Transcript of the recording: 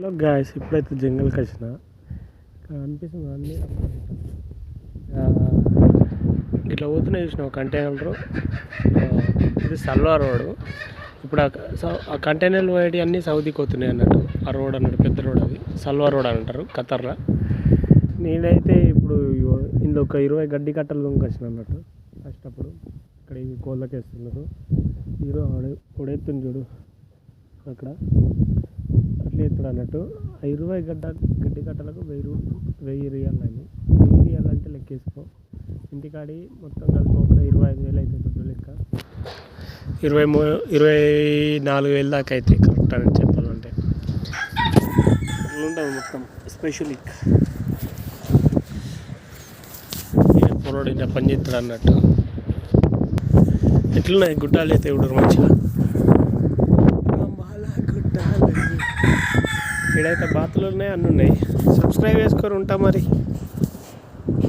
Hello guys, ఇప్పుడైతే జంగల్కి వచ్చిన అనిపిస్తుంది అన్నీ ఇట్లా పోతున్నాయి చూసిన కంటైనర్. ఇది సల్వార్ రోడ్. ఇప్పుడు ఆ కంటైనర్లు పోయేటి అన్నీ సౌదీకి పోతున్నాయి అన్నట్టు. ఆ రోడ్ అన్నట్టు పెద్ద రోడ్, అది సల్వార్ రోడ్ అని అంటారు ఖతర్లో. నేనైతే ఇప్పుడు ఇందులో ఒక 20 గడ్డి కట్టలు దొంగకొచ్చిన అన్నట్టు. ఫస్ట్ అప్పుడు ఇక్కడ ఇవి కోళ్ళకి వేస్తున్నారు. హీరో పొడెత్తుంది చూడు అక్కడ, అట్లా ఎత్తుడు అన్నట్టు. ఆ 20 గడ్డి కట్టలకు 1000 రియాలు అని. 1000 రియాలు అంటే లెక్కేసుకో, ఇంటికాడి మొత్తం కలిపి ఒక 25,000 అవుతుంది లెక్క. 24,000 దాకా అయితే కరెక్ట్ అని చెప్పాలంటే. అట్లా ఉంటుంది మొత్తం స్పెషల్. పొరడు ఇలా పని చేస్తాడు అన్నట్టు. ఎట్లున్నాయి గుడ్డాలు అయితే ఇప్పుడు మంచిగా. గుడ్డాలు ఇక్కడైతే బాతులు ఉన్నాయి, అన్నీ ఉన్నాయి. సబ్స్క్రైబ్ చేసుకొని ఉంటా మరి.